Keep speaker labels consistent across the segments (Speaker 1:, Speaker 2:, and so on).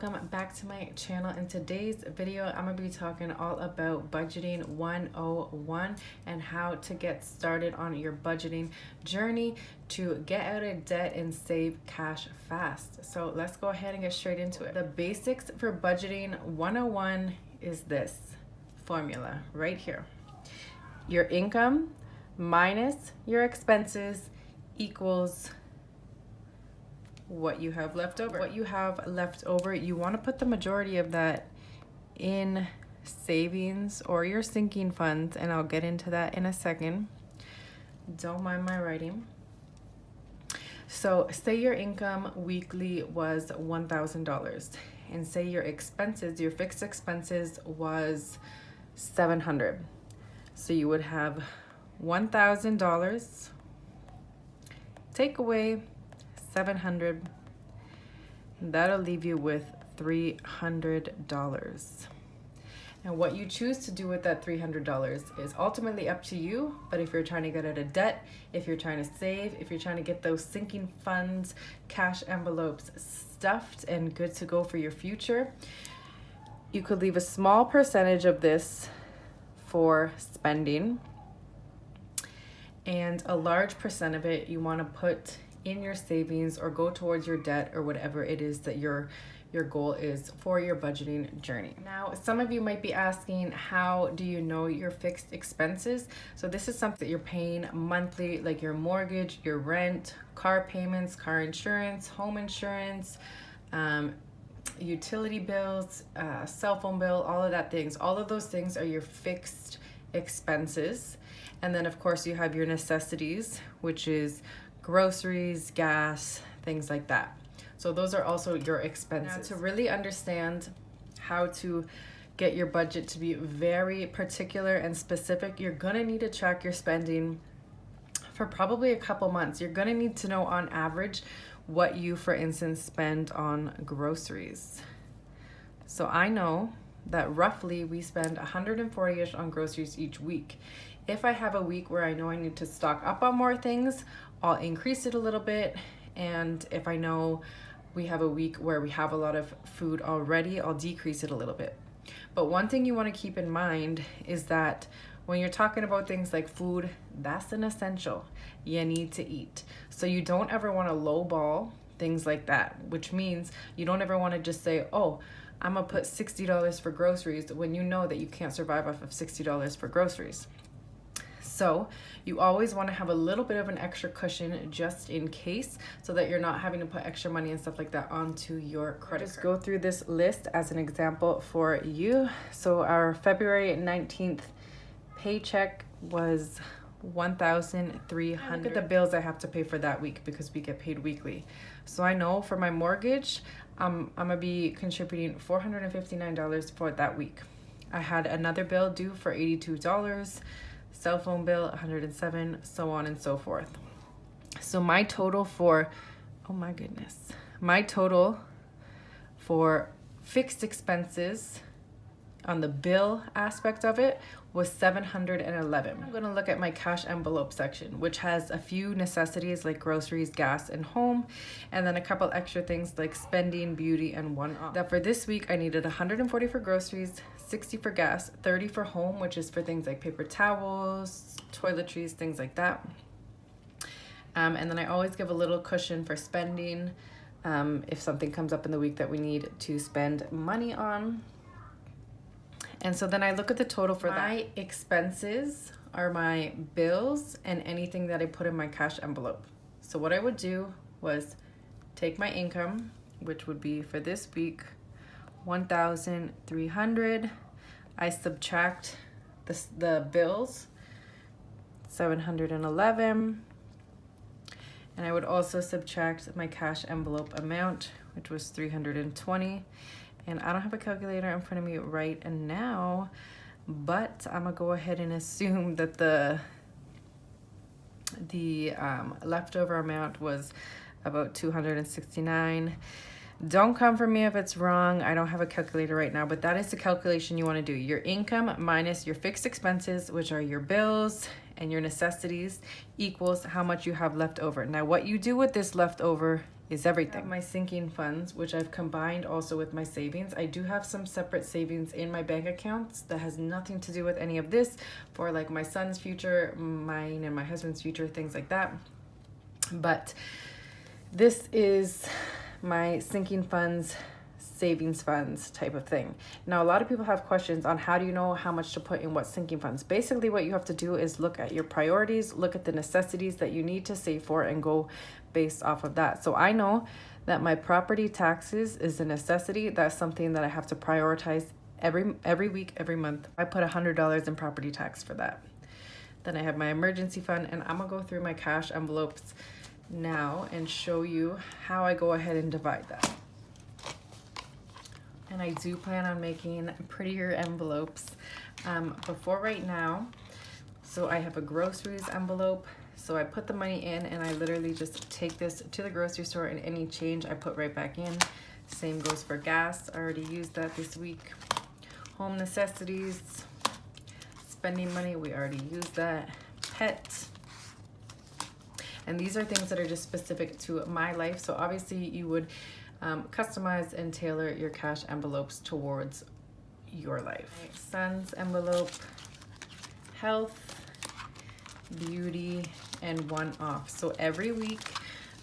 Speaker 1: welcome back to my channel. In today's video, I'm gonna be talking all about budgeting 101 and how to get started on your budgeting journey to get out of debt and save cash fast. So let's go ahead and get straight into it. The basics for budgeting 101 is this formula right here. Your income minus your expenses equals what you have left over. What you have left over, you want to put the majority of that in savings or your sinking funds, and I'll get into that in a second. Don't mind my writing. So say your income weekly was $1,000 and say your expenses, your fixed expenses was $700. So you would have $1,000, take away 700, that'll leave you with $300. And what you choose to do with that $300 is ultimately up to you. But if you're trying to get out of debt, if you're trying to save, if you're trying to get those sinking funds, cash envelopes stuffed and good to go for your future, you could leave a small percentage of this for spending, and a large percent of it you want to put in your savings or go towards your debt or whatever it is that your goal is for your budgeting journey. Now, some of you might be asking, how do you know your fixed expenses? So this is something that you're paying monthly, like your mortgage, your rent, car payments, car insurance, home insurance, utility bills, cell phone bill, all of that things. All of those things are your fixed expenses. And then of course you have your necessities, which is groceries, gas, things like that. So those are also your expenses. Now, to really understand how to get your budget to be very particular and specific, you're gonna need to track your spending for probably a couple months. You're gonna need to know on average what you, for instance, spend on groceries. So I know that roughly we spend 140-ish on groceries each week. If I have a week where I know I need to stock up on more things, I'll increase it a little bit. And if I know we have a week where we have a lot of food already, I'll decrease it a little bit. But one thing you want to keep in mind is that when you're talking about things like food, that's an essential. You need to eat. So you don't ever want to lowball things like that, which means you don't ever want to just say, oh, I'm gonna put $60 for groceries, when you know that you can't survive off of $60 for groceries. So you always want to have a little bit of an extra cushion just in case, so that you're not having to put extra money and stuff like that onto your credit card. Just go through this list as an example for you. So our February 19th paycheck was $1,300. Look at the bills I have to pay for that week because we get paid weekly. So I know for my mortgage, I'm gonna be contributing $459 for that week. I had another bill due for $82, cell phone bill $107, so on and so forth. So my total for, oh my goodness, my total for fixed expenses on the bill aspect of it was $711. I'm gonna look at my cash envelope section, which has a few necessities like groceries, gas, and home, and then a couple extra things like spending, beauty, and one-off. That for this week, I needed $140 for groceries, $60 for gas, $30 for home, which is for things like paper towels, toiletries, things like that. And then I always give a little cushion for spending if something comes up in the week that we need to spend money on. And so then I look at the total for that. My expenses are my bills and anything that I put in my cash envelope. So what I would do was take my income, which would be for this week, $1,300. I subtract the bills, $711. And I would also subtract my cash envelope amount, which was $320. And I don't have a calculator in front of me right now, but I'm gonna go ahead and assume that the leftover amount was about $269. Don't come for me if it's wrong. I don't have a calculator right now, but that is the calculation you want to do. Your income minus your fixed expenses, which are your bills and your necessities, equals how much you have left over. Now, what you do with this leftover is everything. My sinking funds, which I've combined also with my savings. I do have some separate savings in my bank accounts that has nothing to do with any of this, for like my son's future, mine and my husband's future, things like that. But this is my sinking funds, savings funds type of thing. Now, a lot of people have questions on how do you know how much to put in what sinking funds. Basically, what you have to do is look at your priorities, look at the necessities that you need to save for, and go based off of that. So I know that my property taxes is a necessity. That's something that I have to prioritize every week, every month. I put $100 in property tax for that. Then I have my emergency fund, and I'm gonna go through my cash envelopes now and show you how I go ahead and divide that. And I do plan on making prettier envelopes before right now. So I have a groceries envelope. So I put the money in, and I literally just take this to the grocery store, and any change I put right back in. Same goes for gas. I already used that this week. Home necessities, spending money, we already used that. Pet. And these are things that are just specific to my life. So obviously you would customize and tailor your cash envelopes towards your life. My son's envelope, health, beauty, and one off. So every week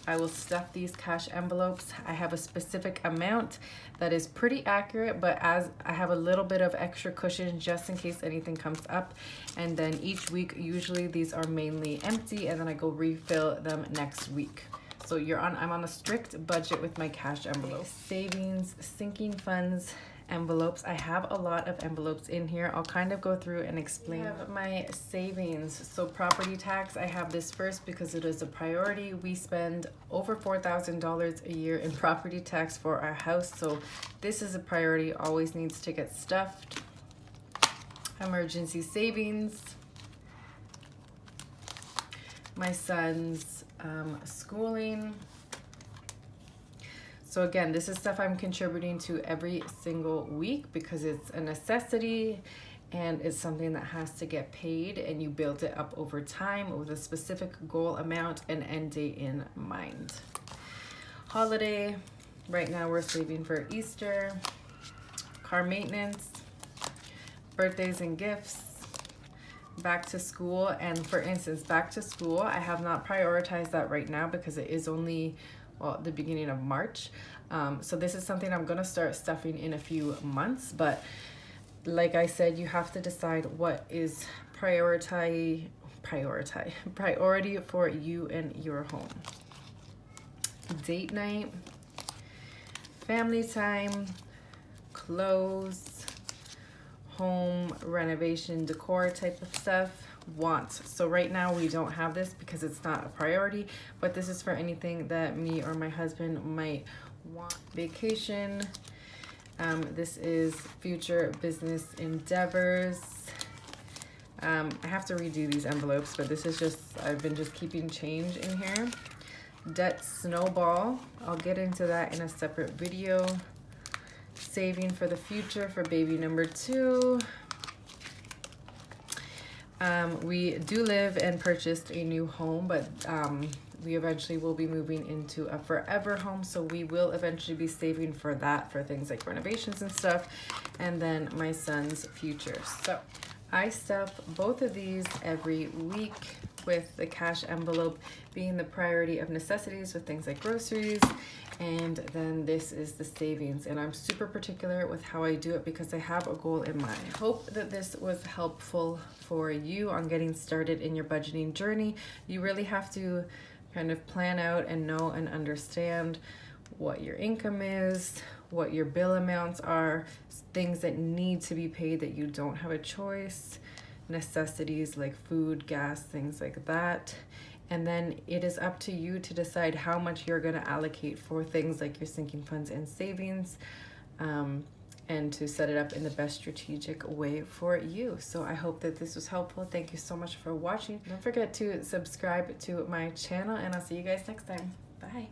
Speaker 1: I will stuff these cash envelopes. I have a specific amount that is pretty accurate, but as I have a little bit of extra cushion just in case anything comes up. And then each week, usually these are mainly empty, and then I go refill them next week. So I'm on a strict budget with my cash envelope. Savings, sinking funds, envelopes. I have a lot of envelopes in here. I'll kind of go through and explain. I have my savings. So property tax, I have this first because it is a priority. We spend over $4,000 a year in property tax for our house. So this is a priority, always needs to get stuffed. Emergency savings. My son's schooling. So again, this is stuff I'm contributing to every single week because it's a necessity and it's something that has to get paid, and you build it up over time with a specific goal amount and end date in mind. Holiday, right now we're saving for Easter. Car maintenance, birthdays and gifts, back to school. And for instance, back to school, I have not prioritized that right now because it is only the beginning of March. So this is something I'm gonna start stuffing in a few months, but like I said, you have to decide what is priority for you and your home. Date night, family time, clothes, home renovation, decor type of stuff. Wants. So right now we don't have this because it's not a priority, but this is for anything that me or my husband might want. Vacation. This is future business endeavors. I have to redo these envelopes, but this is just, I've been just keeping change in here. Debt snowball. I'll get into that in a separate video. Saving for the future for baby number 2. We do live and purchased a new home, but we eventually will be moving into a forever home, so we will eventually be saving for that, for things like renovations and stuff. And then my son's future. So I stuff both of these every week, with the cash envelope being the priority of necessities with things like groceries, and then this is the savings. And I'm super particular with how I do it because I have a goal in mind. I hope that this was helpful for you on getting started in your budgeting journey. You really have to kind of plan out and know and understand what your income is, what your bill amounts are, things that need to be paid that you don't have a choice, necessities like food, gas, things like that. And then it is up to you to decide how much you're going to allocate for things like your sinking funds and savings, and to set it up in the best strategic way for you. So I hope that this was helpful. Thank you so much for watching. Don't forget to subscribe to my channel, and I'll see you guys next time. Bye.